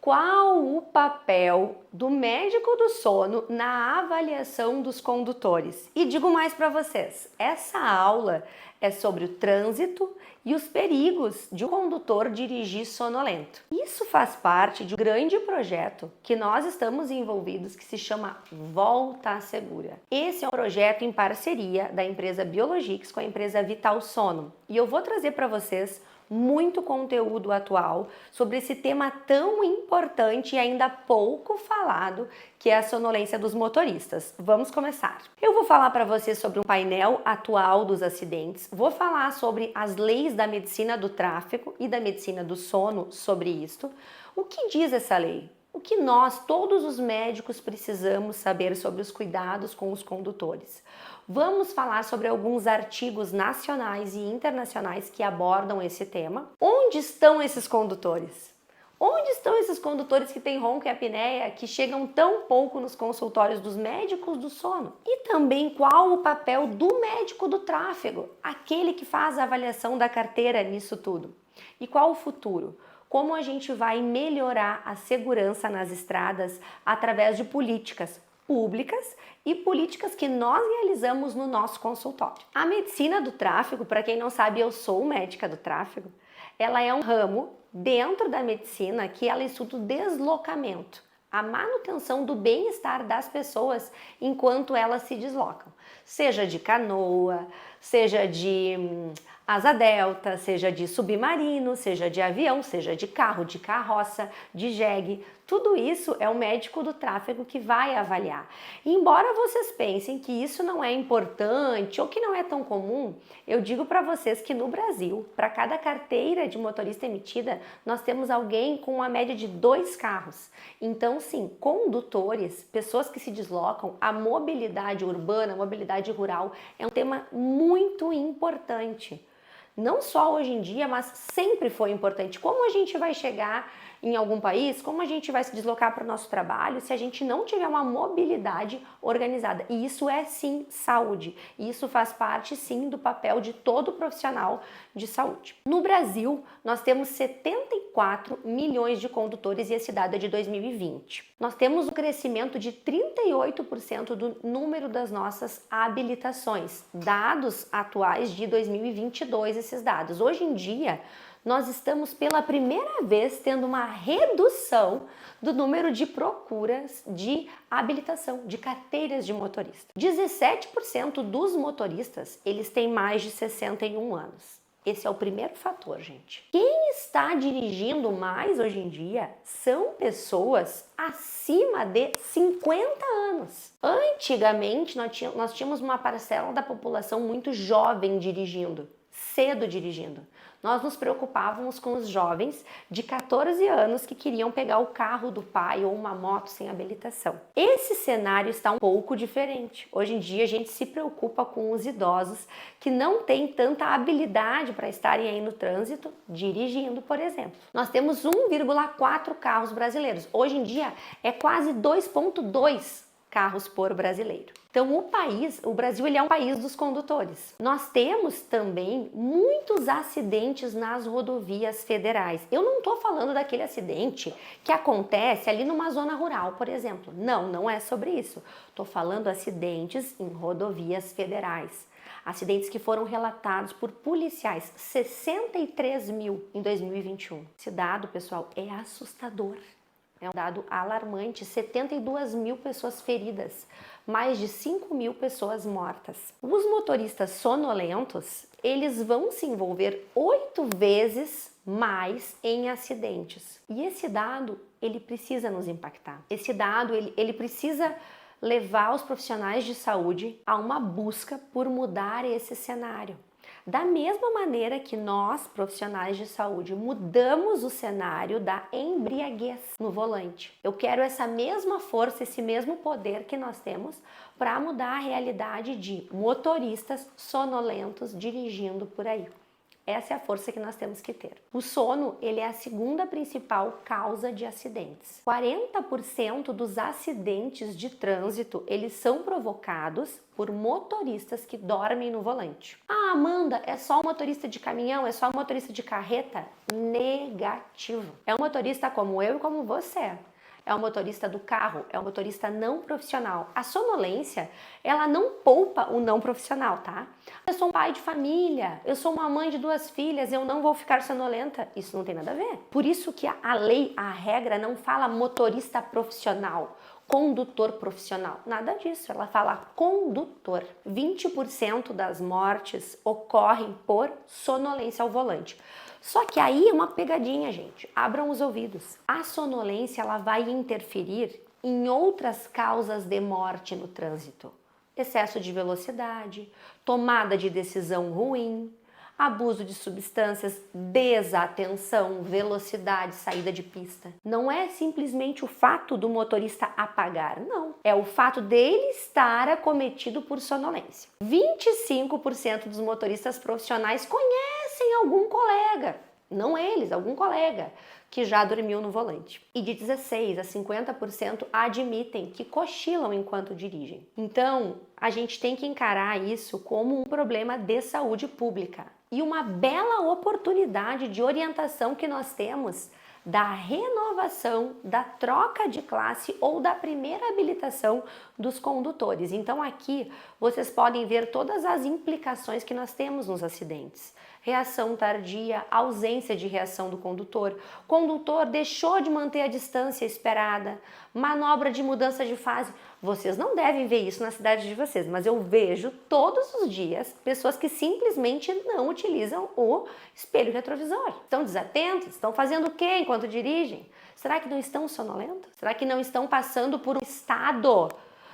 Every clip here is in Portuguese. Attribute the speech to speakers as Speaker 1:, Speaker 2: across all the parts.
Speaker 1: Qual o papel do médico do sono na avaliação dos condutores? E digo mais para vocês, essa aula é sobre o trânsito e os perigos de um condutor dirigir sonolento. Isso faz parte de um grande projeto que nós estamos envolvidos que se chama Volta Segura. Esse é um projeto em parceria da empresa Biologix com a empresa Vital Sono. E eu vou trazer para vocês muito conteúdo atual sobre esse tema tão importante e ainda pouco falado, que é a sonolência dos motoristas. Vamos começar. Eu vou falar para você sobre um painel atual dos acidentes, vou falar sobre as leis da medicina do tráfego e da medicina do sono sobre isto. O que diz essa lei? O que nós, todos os médicos, precisamos saber sobre os cuidados com os condutores? Vamos falar sobre alguns artigos nacionais e internacionais que abordam esse tema. Onde estão esses condutores? Onde estão esses condutores que têm ronco e apneia, que chegam tão pouco nos consultórios dos médicos do sono? E também qual o papel do médico do tráfego, aquele que faz a avaliação da carteira nisso tudo? E qual o futuro? Como a gente vai melhorar a segurança nas estradas através de políticas públicas e políticas que nós realizamos no nosso consultório. A medicina do tráfego, para quem não sabe, eu sou médica do tráfego, ela é um ramo dentro da medicina que ela estuda o deslocamento, a manutenção do bem-estar das pessoas enquanto elas se deslocam, seja de canoa, seja de asa delta, seja de submarino, seja de avião, seja de carro, de carroça, de jegue. Tudo isso é o médico do tráfego que vai avaliar. E embora vocês pensem que isso não é importante ou que não é tão comum, eu digo para vocês que no Brasil, para cada carteira de motorista emitida, nós temos alguém com uma média de 2 carros. Então, sim, condutores, pessoas que se deslocam, a mobilidade urbana, a mobilidade rural é um tema muito importante. Não só hoje em dia, mas sempre foi importante. Como a gente vai chegar em algum país, como a gente vai se deslocar para o nosso trabalho se a gente não tiver uma mobilidade organizada? E isso é sim saúde. E isso faz parte sim do papel de todo profissional de saúde. No Brasil, nós temos 74 milhões de condutores e esse dado é de 2020. Nós temos um crescimento de 38% do número das nossas habilitações. Dados atuais de 2022, esses dados. Hoje em dia, nós estamos pela primeira vez tendo uma redução do número de procuras de habilitação, de carteiras de motorista. 17% dos motoristas, eles têm mais de 61 anos. Esse é o primeiro fator, gente. Quem está dirigindo mais hoje em dia são pessoas acima de 50 anos. Antigamente, nós tínhamos uma parcela da população muito jovem dirigindo, cedo dirigindo. Nós nos preocupávamos com os jovens de 14 anos que queriam pegar o carro do pai ou uma moto sem habilitação. Esse cenário está um pouco diferente. Hoje em dia a gente se preocupa com os idosos que não têm tanta habilidade para estarem aí no trânsito dirigindo, por exemplo. Nós temos 1,4 carros brasileiros. Hoje em dia é quase 2,2 carros por brasileiro. Então o Brasil ele é um país dos condutores. Nós temos também muitos acidentes nas rodovias federais. Eu não estou falando daquele acidente que acontece ali numa zona rural, por exemplo. Não, não é sobre isso. Estou falando acidentes em rodovias federais. Acidentes que foram relatados por policiais, 63 mil em 2021. Esse dado, pessoal, é assustador. É um dado alarmante, 72 mil pessoas feridas, mais de 5 mil pessoas mortas. Os motoristas sonolentos, eles vão se envolver 8 vezes mais em acidentes. E esse dado, ele precisa nos impactar. Esse dado, ele precisa levar os profissionais de saúde a uma busca por mudar esse cenário. Da mesma maneira que nós, profissionais de saúde, mudamos o cenário da embriaguez no volante. Eu quero essa mesma força, esse mesmo poder que nós temos para mudar a realidade de motoristas sonolentos dirigindo por aí. Essa é a força que nós temos que ter. O sono, ele é a segunda principal causa de acidentes. 40% dos acidentes de trânsito, eles são provocados por motoristas que dormem no volante. Ah, Amanda, é só um motorista de caminhão? É só um motorista de carreta? Negativo. É um motorista como eu e como você. É um motorista do carro, é um motorista não profissional. A sonolência, ela não poupa o não profissional, tá? Eu sou um pai de família, eu sou uma mãe de 2 filhas, eu não vou ficar sonolenta. Isso não tem nada a ver. Por isso que a lei, a regra não fala motorista profissional, condutor profissional. Nada disso, ela fala condutor. 20% das mortes ocorrem por sonolência ao volante. Só que aí é uma pegadinha, gente. Abram os ouvidos. A sonolência, ela vai interferir em outras causas de morte no trânsito. Excesso de velocidade, tomada de decisão ruim, abuso de substâncias, desatenção, velocidade, saída de pista. Não é simplesmente o fato do motorista apagar, não. É o fato dele estar acometido por sonolência. 25% dos motoristas profissionais conhecem algum colega, não eles, algum colega, que já dormiu no volante. E de 16% a 50% admitem que cochilam enquanto dirigem. Então, a gente tem que encarar isso como um problema de saúde pública e uma bela oportunidade de orientação que nós temos da renovação, da troca de classe ou da primeira habilitação dos condutores. Então aqui vocês podem ver todas as implicações que nós temos nos acidentes. Reação tardia, ausência de reação do condutor deixou de manter a distância esperada, manobra de mudança de fase. Vocês não devem ver isso na cidade de vocês, mas eu vejo todos os dias pessoas que simplesmente não utilizam o espelho retrovisor. Estão desatentos? Estão fazendo o quê enquanto dirigem? Será que não estão sonolentos? Será que não estão passando por um estado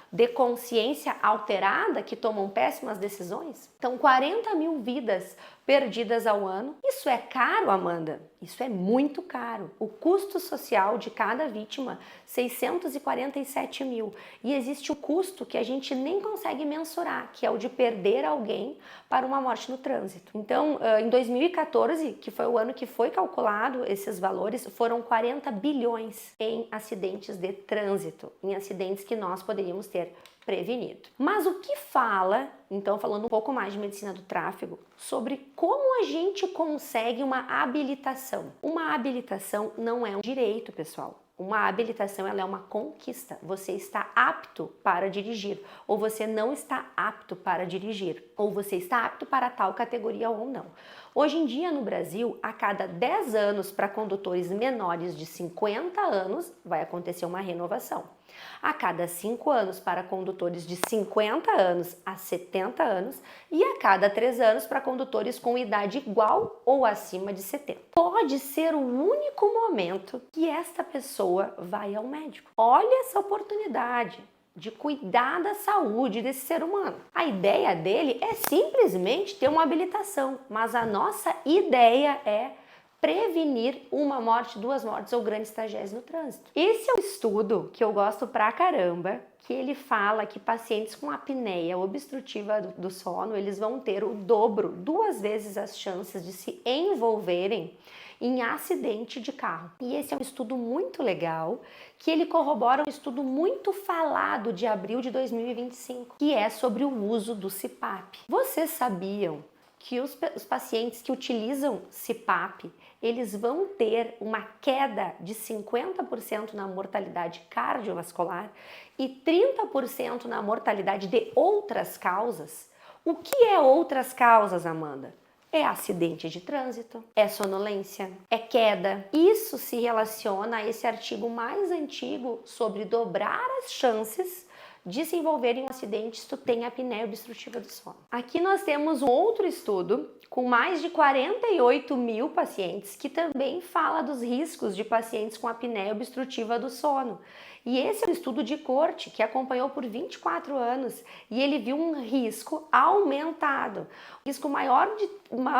Speaker 1: de consciência alterada que tomam péssimas decisões? Então, 40 mil vidas perdidas ao ano. Isso é caro, Amanda? Isso é muito caro. O custo social de cada vítima, 647 mil. E existe o custo que a gente nem consegue mensurar, que é o de perder alguém para uma morte no trânsito. Então, em 2014, que foi o ano que foi calculado esses valores, foram 40 bilhões em acidentes de trânsito, em acidentes que nós poderíamos ter prevenido. Mas o que fala, então falando um pouco mais de medicina do tráfego, sobre como a gente consegue uma habilitação. Uma habilitação não é um direito, pessoal. Uma habilitação, ela é uma conquista. Você está apto para dirigir, ou você não está apto para dirigir, ou você está apto para tal categoria ou não. Hoje em dia, no Brasil, a cada 10 anos para condutores menores de 50 anos, vai acontecer uma renovação. A cada 5 anos para condutores de 50 anos a 70 anos e a cada 3 anos para condutores com idade igual ou acima de 70. Pode ser o único momento que esta pessoa vai ao médico. Olha essa oportunidade de cuidar da saúde desse ser humano. A ideia dele é simplesmente ter uma habilitação, mas a nossa ideia é prevenir uma morte, 2 mortes ou grandes tragédias no trânsito. Esse é um estudo que eu gosto pra caramba, que ele fala que pacientes com apneia obstrutiva do sono, eles vão ter o dobro, 2 vezes as chances de se envolverem em acidente de carro. E esse é um estudo muito legal, que ele corrobora um estudo muito falado de abril de 2025, que é sobre o uso do CPAP. Vocês sabiam que os pacientes que utilizam CPAP, eles vão ter uma queda de 50% na mortalidade cardiovascular e 30% na mortalidade de outras causas? O que é outras causas, Amanda? É acidente de trânsito, é sonolência, é queda. Isso se relaciona a esse artigo mais antigo sobre dobrar as chances de se envolver em um acidente se tu tem apneia obstrutiva do sono. Aqui nós temos um outro estudo com mais de 48 mil pacientes que também fala dos riscos de pacientes com apneia obstrutiva do sono. E esse é um estudo de corte que acompanhou por 24 anos e ele viu um risco aumentado, um risco maior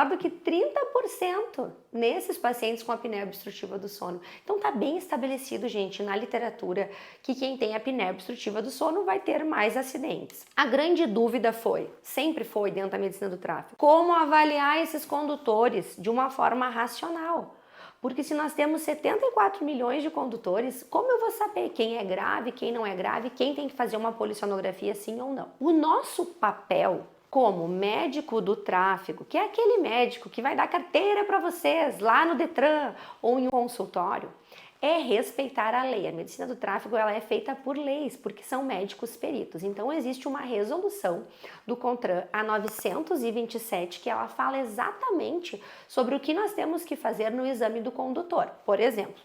Speaker 1: do que 30% nesses pacientes com apneia obstrutiva do sono. Então tá bem estabelecido, gente, na literatura que quem tem apneia obstrutiva do sono vai ter mais acidentes. A grande dúvida sempre foi dentro da medicina do tráfego, como avaliar esses condutores de uma forma racional. Porque se nós temos 74 milhões de condutores, como eu vou saber quem é grave, quem não é grave, quem tem que fazer uma polissonografia sim ou não? O nosso papel como médico do tráfego, que é aquele médico que vai dar carteira para vocês lá no Detran ou em um consultório, é respeitar a lei. A medicina do tráfego ela é feita por leis, porque são médicos peritos. Então existe uma resolução do CONTRAN, a 927, que ela fala exatamente sobre o que nós temos que fazer no exame do condutor. Por exemplo,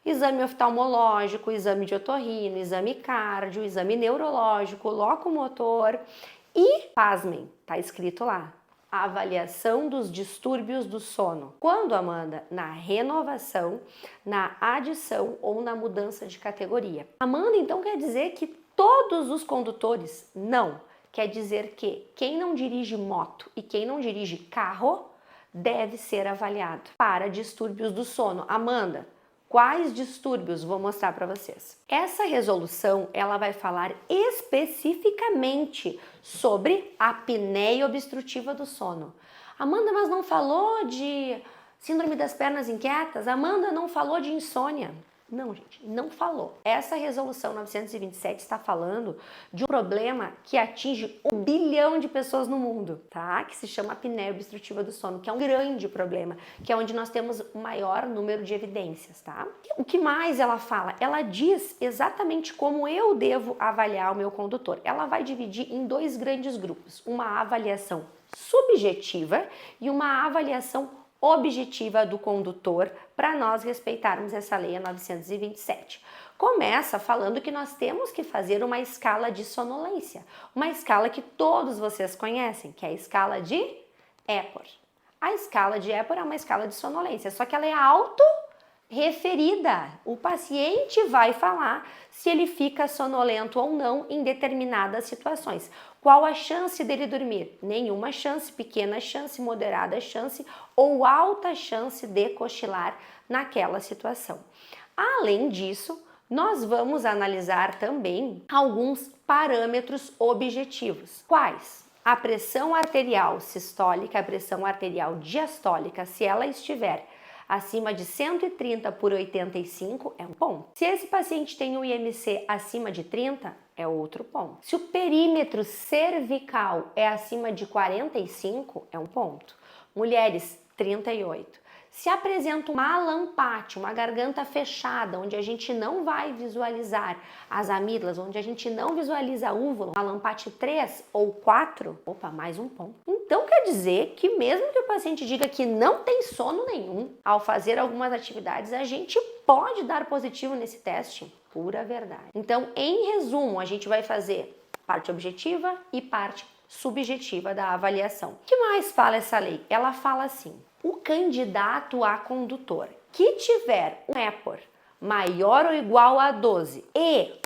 Speaker 1: exame oftalmológico, exame de otorrino, exame cardio, exame neurológico, locomotor e, pasmem, tá escrito lá, a avaliação dos distúrbios do sono. Quando, Amanda? Na renovação, na adição ou na mudança de categoria. Amanda, então quer dizer que todos os condutores? Não. Quer dizer que quem não dirige moto e quem não dirige carro deve ser avaliado para distúrbios do sono. Amanda, quais distúrbios? Vou mostrar para vocês. Essa resolução, ela vai falar especificamente sobre a apneia obstrutiva do sono. Amanda, mas não falou de síndrome das pernas inquietas? Amanda, não falou de insônia? Não, gente, não falou. Essa resolução 927 está falando de um problema que atinge 1 bilhão de pessoas no mundo, tá? Que se chama apneia obstrutiva do sono, que é um grande problema, que é onde nós temos o maior número de evidências, tá? O que mais ela fala? Ela diz exatamente como eu devo avaliar o meu condutor. Ela vai dividir em 2 grandes grupos, uma avaliação subjetiva e uma avaliação objetiva do condutor para nós respeitarmos essa lei 927. Começa falando que nós temos que fazer uma escala de sonolência, uma escala que todos vocês conhecem, que é a escala de Epworth. A escala de Epworth é uma escala de sonolência, só que ela é autorreferida. O paciente vai falar se ele fica sonolento ou não em determinadas situações. Qual a chance dele dormir? Nenhuma chance, pequena chance, moderada chance ou alta chance de cochilar naquela situação. Além disso, nós vamos analisar também alguns parâmetros objetivos. Quais? A pressão arterial sistólica, a pressão arterial diastólica, se ela estiver acima de 130/85 é um ponto. Se esse paciente tem um IMC acima de 30, é outro ponto. Se o perímetro cervical é acima de 45, é um ponto. Mulheres, 38. Se apresenta uma alampate, uma garganta fechada, onde a gente não vai visualizar as amígdalas, onde a gente não visualiza a úvula, uma alampate 3 ou 4, opa, mais um ponto. Então quer dizer que mesmo que o paciente diga que não tem sono nenhum, ao fazer algumas atividades, a gente pode dar positivo nesse teste. Pura verdade. Então, em resumo, a gente vai fazer parte objetiva e parte subjetiva da avaliação. O que mais fala essa lei? Ela fala assim: o candidato a condutor que tiver um Epworth maior ou igual a 12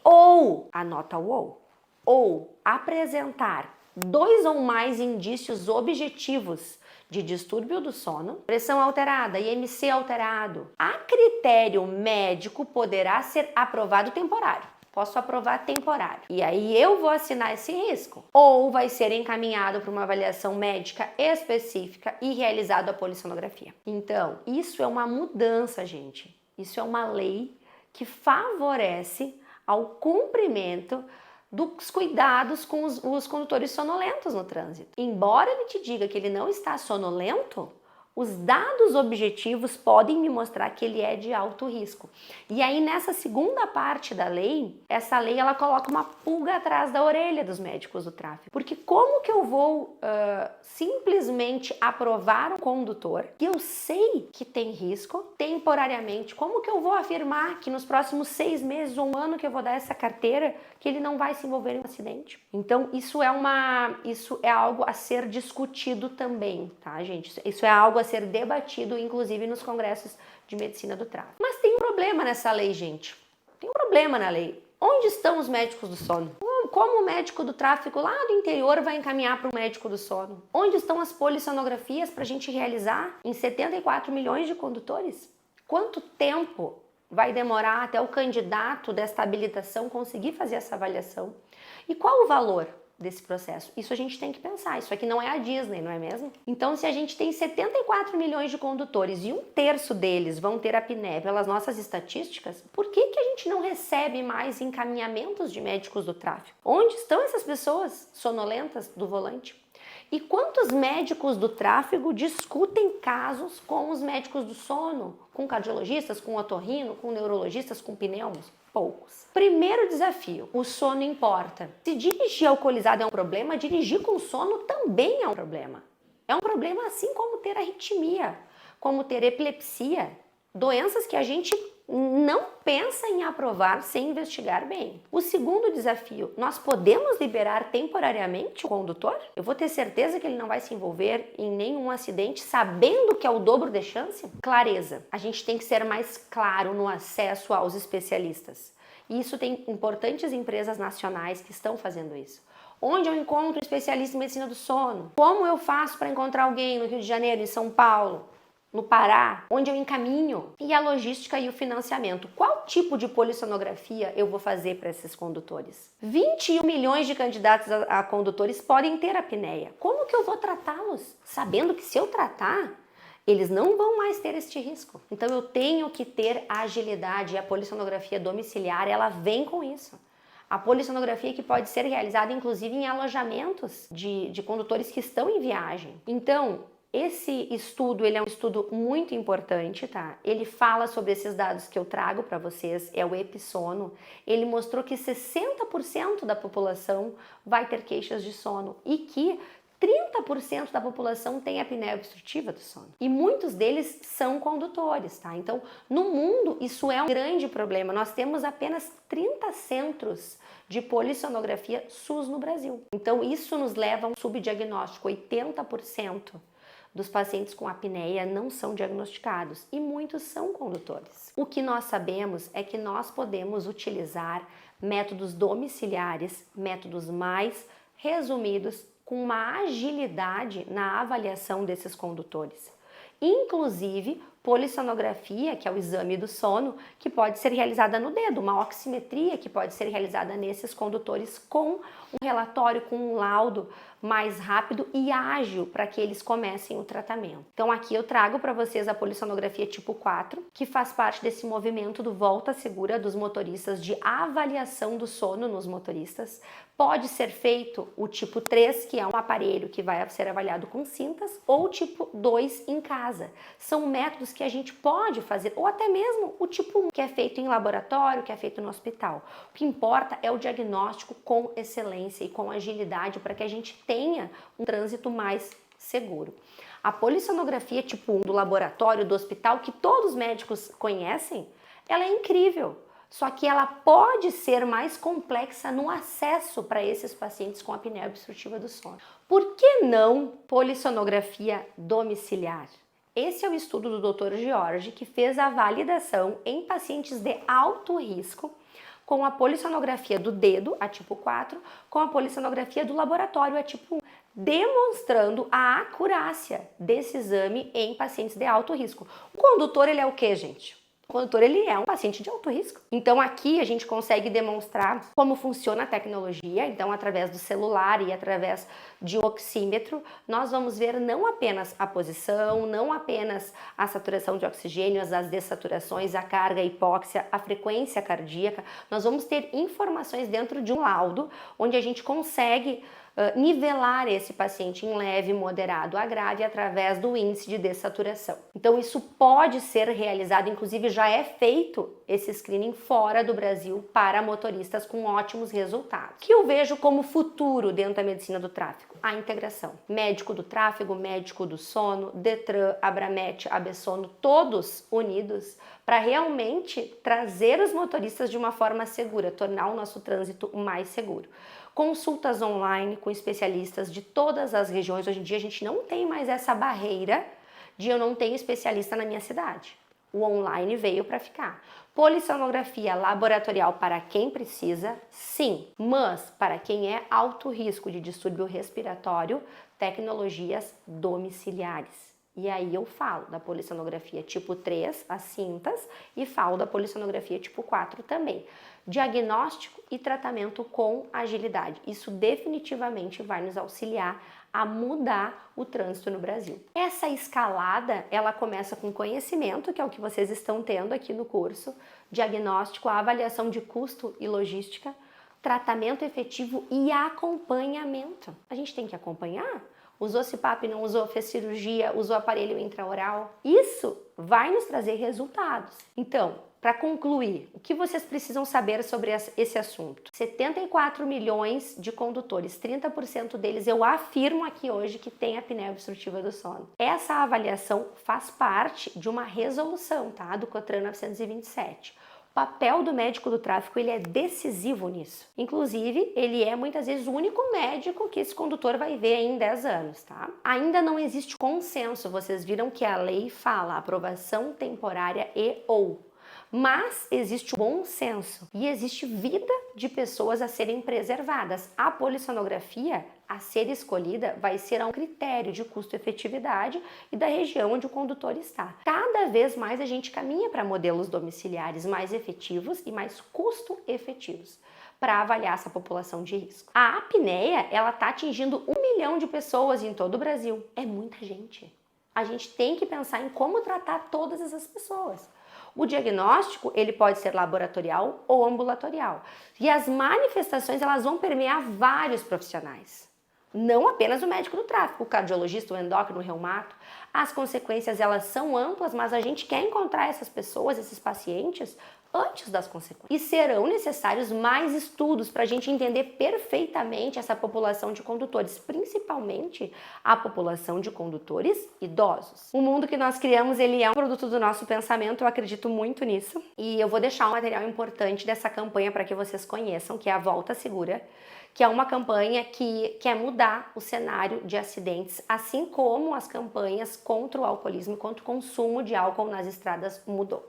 Speaker 1: ou, anota o ou apresentar 2 ou mais indícios objetivos de distúrbio do sono, pressão alterada, IMC alterado, a critério médico poderá ser aprovado temporário. Posso aprovar temporário. E aí eu vou assinar esse risco. Ou vai ser encaminhado para uma avaliação médica específica e realizado a polissonografia. Então, isso é uma mudança, gente. Isso é uma lei que favorece ao cumprimento dos cuidados com os condutores sonolentos no trânsito. Embora ele te diga que ele não está sonolento, os dados objetivos podem me mostrar que ele é de alto risco. E aí nessa segunda parte da lei, essa lei ela coloca uma pulga atrás da orelha dos médicos do tráfego. Porque como que eu vou simplesmente aprovar um condutor que eu sei que tem risco temporariamente? Como que eu vou afirmar que nos próximos 6 meses ou 1 ano que eu vou dar essa carteira que ele não vai se envolver em um acidente? Então isso é algo a ser discutido também, tá, gente? Isso é algo a ser debatido, inclusive nos congressos de medicina do tráfego. Mas tem um problema nessa lei, gente. Tem um problema na lei. Onde estão os médicos do sono? como o médico do tráfego lá do interior vai encaminhar para o médico do sono? Onde estão as polissonografias para a gente realizar em 74 milhões de condutores? Quanto tempo vai demorar até o candidato desta habilitação conseguir fazer essa avaliação? E qual o valor desse processo? Isso a gente tem que pensar. Isso aqui não é a Disney, não é mesmo? Então, se a gente tem 74 milhões de condutores e 1/3 deles vão ter apneia pelas nossas estatísticas, por que a gente não recebe mais encaminhamentos de médicos do tráfego? Onde estão essas pessoas sonolentas do volante? E quantos médicos do tráfego discutem casos com os médicos do sono, com cardiologistas, com otorrino, com neurologistas, com pneumos? Poucos. Primeiro desafio, o sono importa. Se dirigir alcoolizado é um problema, dirigir com sono também é um problema. É um problema assim como ter arritmia, como ter epilepsia, doenças que a gente não pensa em aprovar sem investigar bem. O segundo desafio, nós podemos liberar temporariamente o condutor? Eu vou ter certeza que ele não vai se envolver em nenhum acidente sabendo que é o dobro de chance? Clareza. A gente tem que ser mais claro no acesso aos especialistas. E isso tem importantes empresas nacionais que estão fazendo isso. Onde eu encontro um especialista em medicina do sono? Como eu faço para encontrar alguém no Rio de Janeiro, em São Paulo, no Pará, onde eu encaminho? E a logística e o financiamento. Qual tipo de polissonografia eu vou fazer para esses condutores? 21 milhões de candidatos a condutores podem ter apneia. Como que eu vou tratá-los? Sabendo que se eu tratar, eles não vão mais ter este risco. Então eu tenho que ter agilidade, e a polissonografia domiciliar, ela vem com isso. A polissonografia que pode ser realizada inclusive em alojamentos de condutores que estão em viagem. Então, esse estudo, ele é um estudo muito importante, tá? Ele fala sobre esses dados que eu trago para vocês, é o Episono. Ele mostrou que 60% da população vai ter queixas de sono e que 30% da população tem apneia obstrutiva do sono. E muitos deles são condutores, tá? Então, no mundo, isso é um grande problema. Nós temos apenas 30 centros de polissonografia SUS no Brasil. Então, isso nos leva a um subdiagnóstico. 80% dos pacientes com apneia não são diagnosticados e muitos são condutores. O que nós sabemos é que nós podemos utilizar métodos domiciliares, métodos mais resumidos, com uma agilidade na avaliação desses condutores. Inclusive, polissonografia, que é o exame do sono, que pode ser realizada no dedo, uma oximetria que pode ser realizada nesses condutores com um relatório, com um laudo mais rápido e ágil para que eles comecem o tratamento. Então aqui eu trago para vocês a polissonografia tipo 4, que faz parte desse movimento do volta segura dos motoristas, de avaliação do sono nos motoristas. Pode ser feito o tipo 3, que é um aparelho que vai ser avaliado com cintas, ou o tipo 2 em casa. São métodos que a gente pode fazer, ou até mesmo o tipo 1, que é feito em laboratório, que é feito no hospital. O que importa é o diagnóstico com excelência e com agilidade para que a gente tenha um trânsito mais seguro. A polissonografia tipo 1 do laboratório, do hospital, que todos os médicos conhecem, ela é incrível. Só que ela pode ser mais complexa no acesso para esses pacientes com apneia obstrutiva do sono. Por que não polissonografia domiciliar? Esse é o estudo do Dr. George, que fez a validação em pacientes de alto risco com a polissonografia do dedo, a tipo 4, com a polissonografia do laboratório, a tipo 1, demonstrando a acurácia desse exame em pacientes de alto risco. O condutor, ele é o quê, gente? O condutor, ele é um paciente de alto risco. Então aqui a gente consegue demonstrar como funciona a tecnologia. Então, através do celular e através de um oxímetro, nós vamos ver não apenas a posição, não apenas a saturação de oxigênio, as dessaturações, a carga, a hipóxia, a frequência cardíaca. Nós vamos ter informações dentro de um laudo, onde a gente consegue nivelar esse paciente em leve, moderado a grave através do índice de dessaturação. Então isso pode ser realizado, inclusive já é feito esse screening fora do Brasil para motoristas com ótimos resultados. O que eu vejo como futuro dentro da medicina do tráfego? A integração. Médico do tráfego, médico do sono, Detran, Abramet, Absono, todos unidos para realmente trazer os motoristas de uma forma segura, tornar o nosso trânsito mais seguro. Consultas online com especialistas de todas as regiões. Hoje em dia a gente não tem mais essa barreira de eu não tenho especialista na minha cidade. O online veio para ficar. Polissonografia laboratorial para quem precisa, sim, mas para quem é alto risco de distúrbio respiratório, tecnologias domiciliares. E aí eu falo da polissonografia tipo 3, as cintas, e falo da polissonografia tipo 4 também. Diagnóstico e tratamento com agilidade. Isso definitivamente vai nos auxiliar a mudar o trânsito no Brasil. Essa escalada, ela começa com conhecimento, que é o que vocês estão tendo aqui no curso, diagnóstico, avaliação de custo e logística, tratamento efetivo e acompanhamento. A gente tem que acompanhar. Usou CPAP, não usou, fez cirurgia, usou aparelho intraoral. Isso vai nos trazer resultados. Então, para concluir, o que vocês precisam saber sobre esse assunto? 74 milhões de condutores, 30% deles eu afirmo aqui hoje que tem apneia obstrutiva do sono. Essa avaliação faz parte de uma resolução, tá? Do COTRAN 927. O papel do médico do tráfego, ele é decisivo nisso. Inclusive, ele é muitas vezes o único médico que esse condutor vai ver em 10 anos, tá? Ainda não existe consenso, vocês viram que a lei fala aprovação temporária e ou. Mas existe o bom senso e existe vida de pessoas a serem preservadas. A polissonografia a ser escolhida vai ser a um critério de custo-efetividade e da região onde o condutor está. Cada vez mais a gente caminha para modelos domiciliares mais efetivos e mais custo-efetivos para avaliar essa população de risco. A apneia, ela está atingindo 1 milhão de pessoas em todo o Brasil. É muita gente. A gente tem que pensar em como tratar todas essas pessoas. O diagnóstico, ele pode ser laboratorial ou ambulatorial. E as manifestações, elas vão permear vários profissionais. Não apenas o médico do tráfego, o cardiologista, o endócrino, o reumato. As consequências, elas são amplas, mas a gente quer encontrar essas pessoas, esses pacientes, antes das consequências. E serão necessários mais estudos para a gente entender perfeitamente essa população de condutores, principalmente a população de condutores idosos. O mundo que nós criamos, ele é um produto do nosso pensamento, eu acredito muito nisso. E eu vou deixar um material importante dessa campanha para que vocês conheçam, que é a Volta Segura, que é uma campanha que quer mudar o cenário de acidentes, assim como as campanhas contra o alcoolismo e contra o consumo de álcool nas estradas mudou.